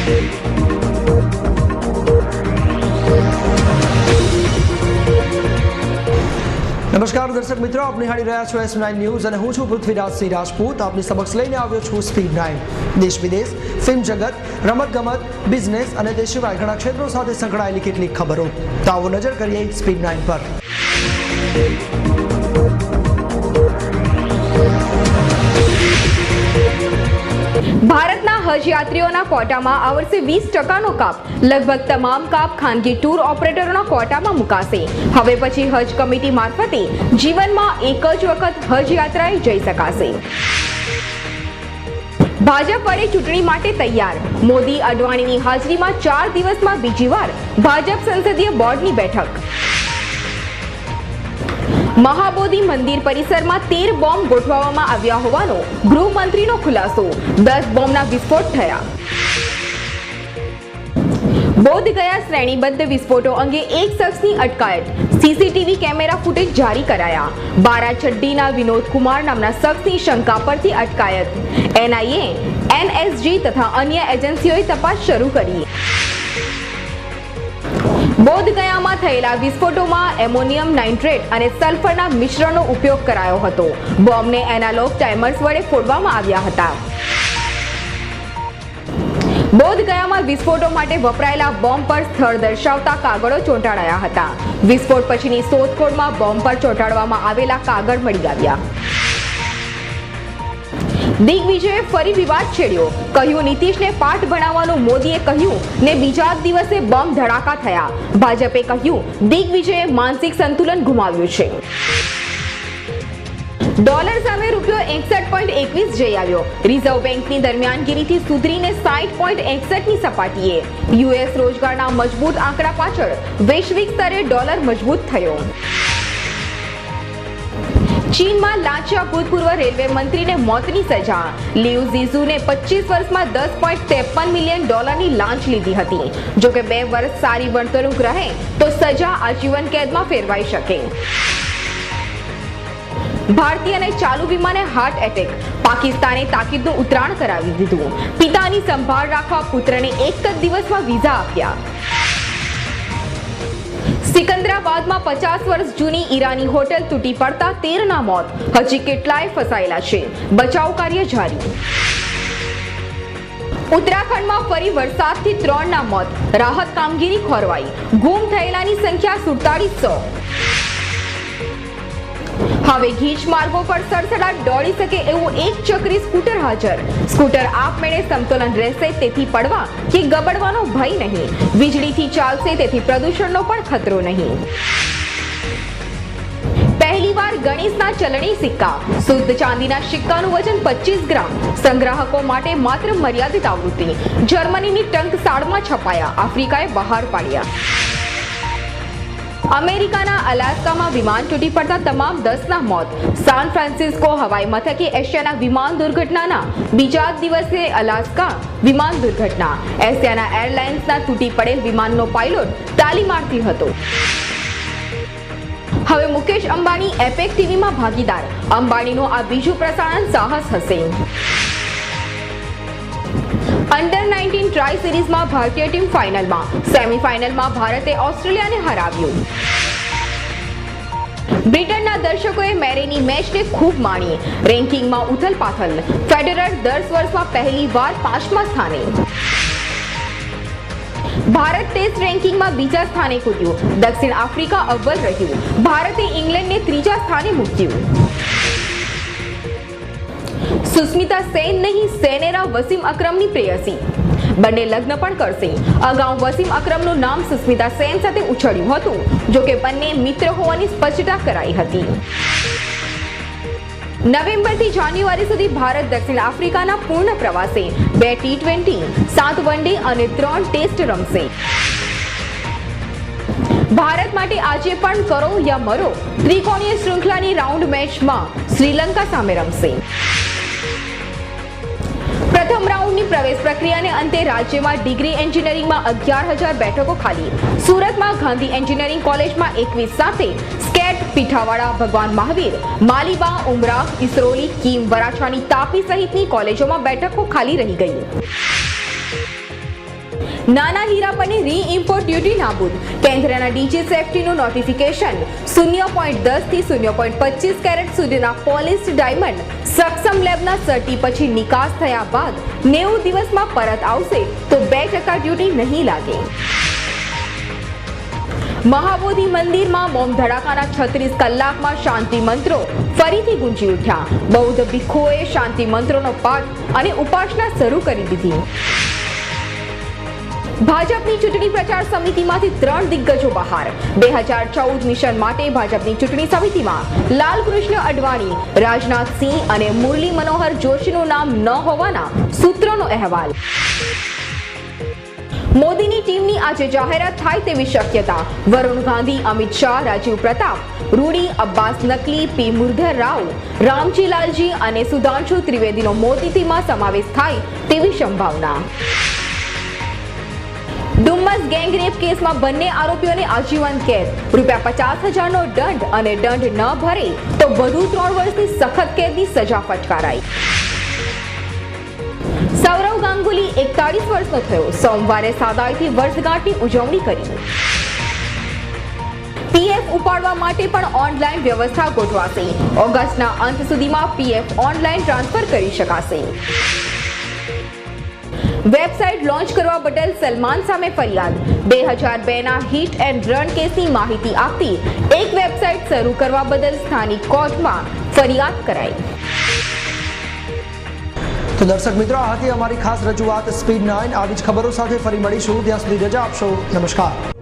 નમસ્કાર દર્શક મિત્રો, આપ નિહાળી રહ્યા છો S9 ન્યૂઝ અને હું છું પૃથ્વીરાજસિંહ રાજપૂત. આપની સમક્ષ લઈને આવ્યો છું સ્પીડ 9. દેશ વિદેશ, ફિલ્મ જગત, રમતગમત, બિઝનેસ અને તે સિવાય ઘણા ક્ષેત્રો સાથે સંકળાયેલી કેટલીક ખબરો. તો આવો નજર કરીએ સ્પીડ 9 પર. ભારતના હજ યાત્રીઓના કોટામાં આ વર્ષે 20% કાપ. લગભગ તમામ કાપ ખાનગી ટૂર ઓપરેટરોના કોટામાં મુકાશે. હવે પછી હજ કમિટી મારફતે જીવનમાં એક જ વખત હજ યાત્રાએ જઈ શકાશે. ભાજપ વડે ચૂંટણી માટે તૈયાર. મોદી અડવાણીની હાજરીમાં 4 દિવસમાં બીજી વાર ભાજપ સંસદીય બોર્ડની બેઠક. મહાબોધિ મંદિર પરિસરમાં 13 બોમ્બ ગોઠવવામાં આવ્યા હોવાનો ગૃહમંત્રીનો ખુલાસો. 10 બોમ્બના વિસ્ફોટ થયા. બોધ ગયા શ્રેણીબદ્ધ વિસ્ફોટો અંગે એક શખ્સની અટકાયત. સીસીટીવી કેમેરા ફૂટેજ જારી કરાયા. બારાચડ્ડીના વિનોદ કુમાર નામના શખ્સની શંકા પરથી અટકાયત. એનઆઈએ, એનએસજી તથા અન્ય એજન્સીઓએ તપાસ શરૂ કરી. બોધ ગયામાં થયેલા વિસ્ફોટોમાં એમોનિયમ નાઇટ્રેટ અને સલ્ફરના મિશ્રણનો ઉપયોગ કરાયો હતો. બોમ્બને એનાલોગ ટાઈમર્સ વડે ફોડવામાં આવ્યા હતા. બોધ ગયામાં વિસ્ફોટો માટે વપરાયેલા બોમ્બ પર સ્થળ દર્શાવતા કાગળો ચોંટાડાયા હતા. વિસ્ફોટ પછીની શોધખોળમાં બોમ્બ પર ચોંટાડવામાં આવેલા કાગળ મળી આવ્યા. દિગ્વિજયે ફરી વિવાદ છેડ્યો. કહ્યું નીતિશને પાઠ ભણાવવાનું મોદીએ કહ્યું ને બીજા જ દિવસે બોમ્બ ધડાકા થયા. ભાજપે કહ્યું દિગ્વિજયે માનસિક સંતુલન ગુમાવ્યું છે. ડોલર સામે રૂપિયો 61.21 જઈ આવ્યો. રિઝર્વ બેંકની દરમિયાનગીરીથી સુધરીને 60.61ની સપાટીએ. યુએસ રોજગારના મજબૂત આંકડા પાછળ વૈશ્વિક સ્તરે ડોલર મજબૂત થયો. ચીનમાં લાંચા ભૂતપૂર્વ રેલવે મંત્રીને મોતની સજા. લીઉ ઝીઝુને 25 વર્ષમાં $10.53 મિલિયન લાંચ લીધી હતી. જોકે 2 વર્ષ સારી વર્તણૂક રહે તો સજા આજીવન કેદમાં ફેરવાઈ શકે. ભારતીય અને ચાલુ વિમાને હાર્ટ એટેક. પાકિસ્તાને તાકીદનું ઉતરાણ કરાવી દીધું. પિતાની સંભાળ રાખવા પુત્રને એક જ દિવસમાં વિઝા આપ્યા. સિકંદરાબાદમાં 50 વર્ષ જૂની ઈરાની હોટેલ તૂટી પડતા 13ના મોત. હજી કેટલાય ફસાયેલા છે. બચાવ કાર્ય જારી. ઉત્તરાખંડમાં ફરી વરસાદથી 3ના મોત. રાહત કામગીરી ખોરવાઈ. ગુમ થયેલાની સંખ્યા 4700. હવે ગીચ માર્ગો પર સડસડાટ દોડી શકે એવું એક ચક્રી સ્કૂટર હાજર. સ્કૂટર આપમેળે સમતોલન રહેશે તેથી પડવા કે ગબડવાનો ભય નહીં. વીજળીથી ચાલશે તેથી પ્રદૂષણનો પણ ખતરો નહીં. પહેલીવાર ગણેશના ચલણી સિક્કા. શુદ્ધ ચાંદીના સિક્કાનું વજન 25 ગ્રામ. સંગ્રાહકો માટે માત્ર મર્યાદિત આવૃત્તિ. જર્મનીની ટંકસાળમાં છપાયા. આફ્રિકાએ બહાર પાડ્યા. અમેરિકાના અલાસ્કામાં વિમાન તૂટી પડતા તમામ 10ના મોત. સાન ફ્રાન્સિસ્કો હવાઈ મથકે એશિયાના વિમાન દુર્ઘટનાના બીજા દિવસે અલાસ્કા વિમાન દુર્ઘટના. એશિયાના એરલાઇન્સના તૂટી પડેલ વિમાનનો પાયલોટ તાલીમાર્થી હતો. હવે મુકેશ અંબાણી એપેક ટીવીમાં ભાગીદાર. અંબાણીનું આ બીજું પ્રસારણ સાહસ હશે. અંડર-19 ટ્રાય સિરીઝમાં ભારતીય ટીમ ફાઇનલમાં. સેમીફાઇનલમાં ભારતે ઓસ્ટ્રેલિયાને હરાવ્યું. બ્રિટનના દર્શકોએ મેરેની મેચને ખૂબ માણી. રેન્કિંગમાં ઉથલપાથલ. ફેડરર 10 વર્ષમાં પહેલી વાર 5મા સ્થાને. ભારત ટેસ્ટ રેન્કિંગમાં બીજા સ્થાને કૂદ્યું. દક્ષિણ આફ્રિકા અવ્વલ રહ્યું. ભારતે ઇંગ્લેન્ડને 3જા સ્થાને મૂક્યું. સુસ્મિતા સેન નહીં, સેનેરા વસીમ અકરમની પ્રેયસી. બંને લગ્ન પણ કરશે. અગાઉ વસીમ અકરમનું નામ સુસ્મિતા સેન સાથે ઉછળ્યું હતું. જોકે બંને મિત્ર હોવાની સ્પષ્ટતા કરાઈ હતી. નવેમ્બરથી જાન્યુઆરી સુધી ભારત દક્ષિણ આફ્રિકાના પૂર્ણ પ્રવાસે 2 T20, 7 વન ડે અને 3 ટેસ્ટ રમશે. ભારત માટે આજે પણ કરો યા મરો ત્રિકોણીય શૃંખલાની રાઉન્ડ મેચમાં શ્રીલંકા સામે રમશે. પ્રથમ રાઉન્ડની પ્રવેશ પ્રક્રિયાને અંતે રાજ્યમાં ડિગ્રી એન્જિનિયરિંગમાં 11,000 બેઠકો ખાલી. સુરતમાં ગાંધી એન્જિનિયરિંગ કોલેજમાં 21 સાથે સ્કેટ, પીઠાવાડા, ભગવાન મહાવીર, માલીબા, ઉમરાહ, ઇસરોલી, કીમ, વરાછાની તાપી સહિતની કોલેજોમાં બેઠકો ખાલી રહી ગઈ. નાના હીરા પરની રી-ઇમ્પોર્ટ ડ્યુટી નાબૂદ. કેન્દ્રના ડીજી સેફટીનું નોટિફિકેશન. 0.10 થી 0.25 કેરેટ સુધીના પોલિશ્ડ ડાયમંડ સક્ષમ લેબના સર્ટી પછી નિકાસ થયા બાદ 90 દિવસમાં પરત આવશે તો 2% ડ્યુટી નહીં લાગે. મહાબોધિ મંદિરમાં બોમ્બ ધડાકાના 36 કલાકમાં શાંતિ મંત્રો ફરીથી ગુંજી ઉઠ્યા. બૌદ્ધ ભિક્ષુઓએ શાંતિ મંત્રોનો પાઠ અને ઉપાસના શરૂ કરી દીધી. ભાજપની ચૂંટણી પ્રચાર સમિતિમાંથી 3 દિગ્ગજો બહાર. 2014 મિશન માટે ભાજપની ચૂંટણી સમિતિમાં લાલકૃષ્ણ અડવાણી, રાજનાથસિંહ અને મુરલી મનોહર જોશીનું નામ ન હોવાના સૂત્રોનો અહેવાલ. મોદીની ટીમની આજે જાહેરાત થાય તેવી શક્યતા. વરુણ ગાંધી, અમિત શાહ, રાજીવ પ્રતાપ, રૂડી, અબ્બાસ નકવી, પી મુરલીધર રાવ, રામજી લાલજી અને સુધાંશુ ત્રિવેદીનો મોદી ટીમમાં સમાવેશ થાય તેવી સંભાવના. ડુમ્મસ ગેંગરેપ કેસમાં બંને આરોપીઓને આજીવન કેદ, ₹50,000નો દંડ અને દંડ ન ભરે તો વધુ 3 વર્ષની સખત કેદની સજા ફટકારાઈ. સૌરવ ગાંગુલી 41 વર્ષનો થયો. સોમવારે સાદાઈથી વર્ષગાંઠની ઉજવણી કરી. પીએફ ઉપાડવા માટે પણ ઓનલાઈન વ્યવસ્થા ગોઠવાશે. ઓગસ્ટના અંત સુધીમાં પીએફ ઓનલાઈન ટ્રાન્સફર કરી શકાશે. વેબસાઇટ લોન્ચ કરવા બદલ સલમાન સામે ફરિયાદ. 2002ના હિટ એન્ડ રન કેસની માહિતી આપતી એક વેબસાઇટ શરૂ કરવા બદલ સ્થાનિક કોર્ટમાં ફરિયાદ કરાઈ. તો દર્શક મિત્રો, આ હતી અમારી ખાસ રજૂઆત સ્પીડ 9. આવી જ ખબરો સાથે ફરી મળીશું. ત્યાં સુધી રજા આપશો. નમસ્કાર.